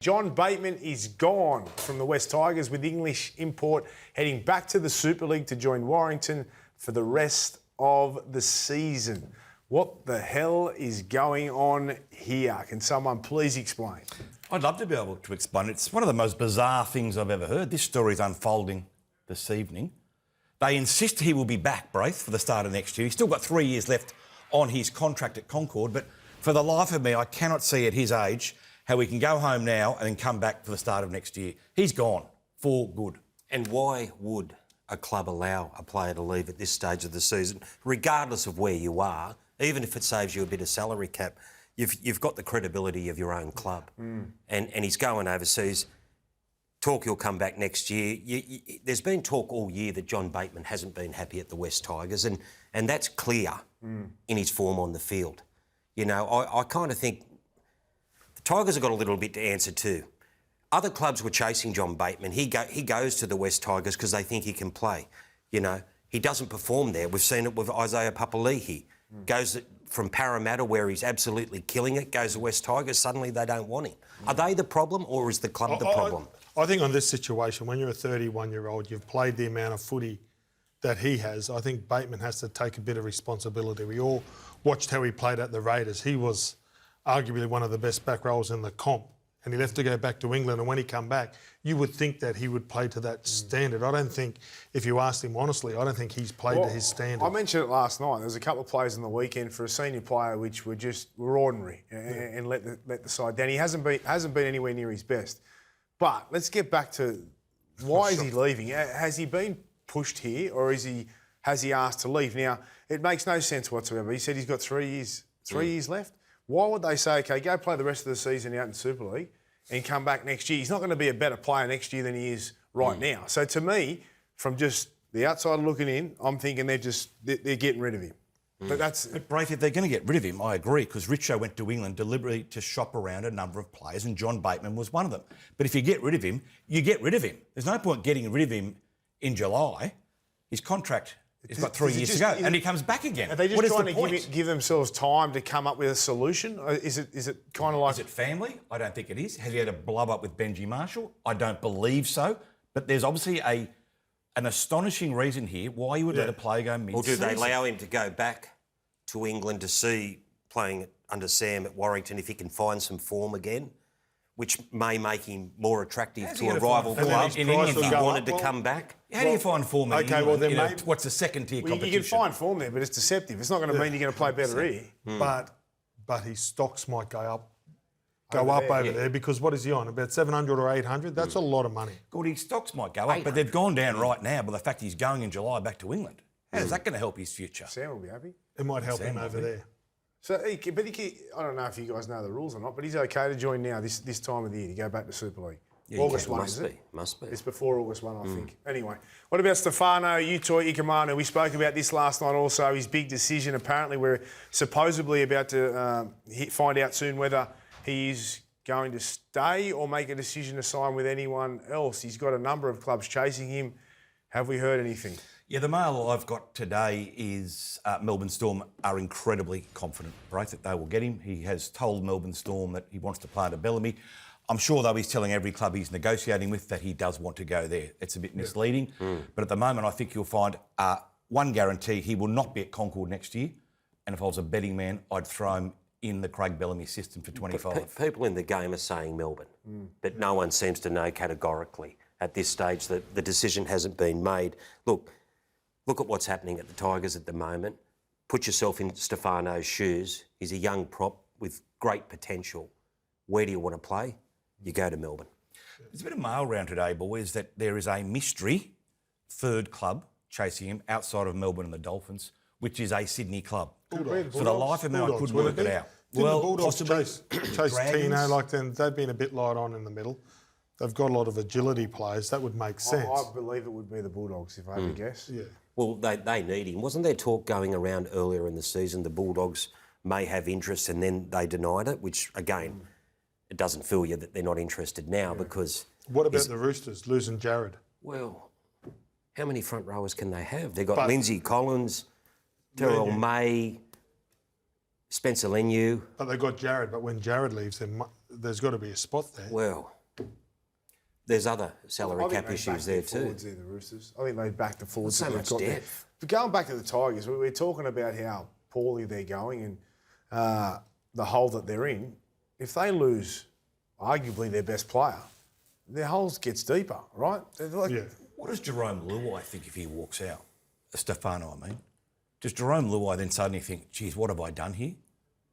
John Bateman is gone from the West Tigers with English import heading back to the Super League to join Warrington for the rest of the season. What the hell is going on here? Can someone please explain? I'd love to be able to explain. It's one of the most bizarre things I've ever heard. This story is unfolding this evening. They insist he will be back, Braith, for the start of next year. He's still got 3 years left on his contract at Concord, but for the life of me, I cannot see at his age how we can go home now and then come back for the start of next year. He's gone for good. And why would a club allow a player to leave at this stage of the season, regardless of where you are, even if it saves you a bit of salary cap? You've got the credibility of your own club. And he's going overseas. Talk he'll come back next year. There's been talk all year that John Bateman hasn't been happy at the West Tigers, and that's clear in his form on the field. You know, I kind of think the Tigers have got a little bit to answer too. Other clubs were chasing John Bateman. He goes to the West Tigers because they think he can play. You know, he doesn't perform there. We've seen it with Isaiah Papali'i. Goes from Parramatta, where he's absolutely killing it, goes to West Tigers, suddenly they don't want him. Are they the problem, or is the club the problem? I think on this situation, when you're a 31-year-old, you've played the amount of footy that he has, I think Bateman has to take a bit of responsibility. We all watched how he played at the Raiders. He was arguably one of the best back rows in the comp, and he left to go back to England, and when he come back, you would think that he would play to that standard. I don't think, if you asked him honestly, I don't think he's played to his standard. I mentioned it last night. There was a couple of plays on the weekend for a senior player which were ordinary and let the side down. He hasn't been anywhere near his best. But let's get back to why is he leaving? Has he been pushed here, or has he asked to leave? Now, it makes no sense whatsoever. He said he's got 3 years left. Why would they say, OK, go play the rest of the season out in Super League and come back next year? He's not going to be a better player next year than he is right now. So to me, from just the outside looking in, I'm thinking they're getting rid of him. But Braith, if they're going to get rid of him, I agree, because Richo went to England deliberately to shop around a number of players, and John Bateman was one of them. But if you get rid of him, you get rid of him. There's no point getting rid of him in July. His contract has got 3 years to go, and he comes back again. Are they just trying to give themselves time to come up with a solution? Is it kind of like... Is it family? I don't think it is. Has he had a blow up with Benji Marshall? I don't believe so. But there's obviously an astonishing reason here why you would let a player go mid-season. Or do they allow him to go back to England to see playing under Sam at Warrington if he can find some form again, which may make him more attractive to a rival club if he wanted to come back? How do you find form in England? Then what's the second-tier competition? You can find form there, but it's deceptive. It's not going to mean you're going to play better here. But his stocks might go up over there, because what is he on? About 700 or 800? That's a lot of money. Good, his stocks might go up, but they've gone down right now by the fact he's going in July back to England. How's that going to help his future? Sam will be happy. It might help him over there. So, I don't know if you guys know the rules or not, but he's okay to join now this time of the year to go back to Super League. Yeah, August 1, is it? Must be. It's before August 1, I think. Anyway, what about Stefano Utoi Ikamanu? We spoke about this last night also, his big decision. Apparently we're supposedly about to find out soon whether he is going to stay or make a decision to sign with anyone else. He's got a number of clubs chasing him. Have we heard anything? Yeah, the mail I've got today is Melbourne Storm are incredibly confident, Braith, that they will get him. He has told Melbourne Storm that he wants to play under Bellamy. I'm sure, though, he's telling every club he's negotiating with that he does want to go there. It's a bit misleading. But at the moment, I think you'll find one guarantee: he will not be at Concord next year. And if I was a betting man, I'd throw him in the Craig Bellamy system for 25. People in the game are saying Melbourne, but no one seems to know categorically at this stage that the decision hasn't been made. Look at what's happening at the Tigers at the moment. Put yourself in Stefano's shoes. He's a young prop with great potential. Where do you want to play? You go to Melbourne. There's a bit of mail around today, boys, that there is a mystery third club chasing him outside of Melbourne and the Dolphins, which is a Sydney club. For the life of me, I couldn't work it out. Well, the Bulldogs chase Tino, like them. They've been a bit light on in the middle. They've got a lot of agility players. That would make sense. I believe it would be the Bulldogs, if I had to guess. Yeah. Well, they need him. Wasn't there talk going around earlier in the season the Bulldogs may have interest, and then they denied it, which, again, it doesn't fool you that they're not interested now because... What about the Roosters losing Jared? Well, how many front rowers can they have? They've got Lindsay Collins, Terrell May, Spencer Leniu. But they've got Jared. But when Jared leaves, there's got to be a spot there. Well, there's other salary I think cap they issues back there their too. forwards there, the Roosters. I think they back the forwards. So that they've much got there. depth. But going back to the Tigers, we're talking about how poorly they're going and the hole that they're in. If they lose, arguably their best player, their hole gets deeper, right? They're like, Yeah. What does Jerome Luai think if he walks out? Stefano, I mean. Does Jerome Luai then suddenly think, geez, what have I done here?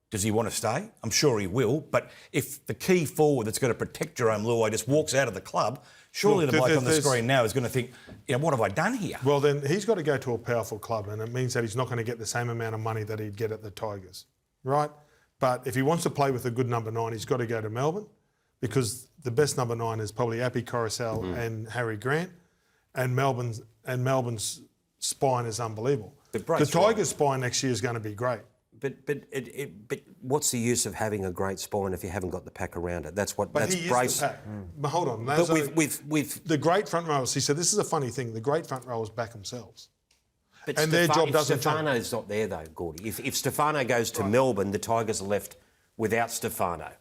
Does he want to stay? I'm sure he will. But if the key forward that's going to protect Jerome Luai just walks out of the club, surely Look, the bloke on the there's- screen now is going to think, what have I done here? Well, then he's got to go to a powerful club, and it means that he's not going to get the same amount of money that he'd get at the Tigers, right? But if he wants to play with a good number 9, he's got to go to Melbourne, because the best number 9 is probably Appy Coruscant and Harry Grant, and Melbourne's spine is unbelievable. But The Brace, Tigers' spine next year is going to be great. But what's the use of having a great spine if you haven't got the pack around it? That's what. But That's he is Brace. the pack. But hold on, But with the great front rowers. He said this is a funny thing. The great front rowers back themselves. but and their job doesn't change. Stefano's not there though, Gordy. If Stefano goes to Melbourne, the Tigers are left without Stefano.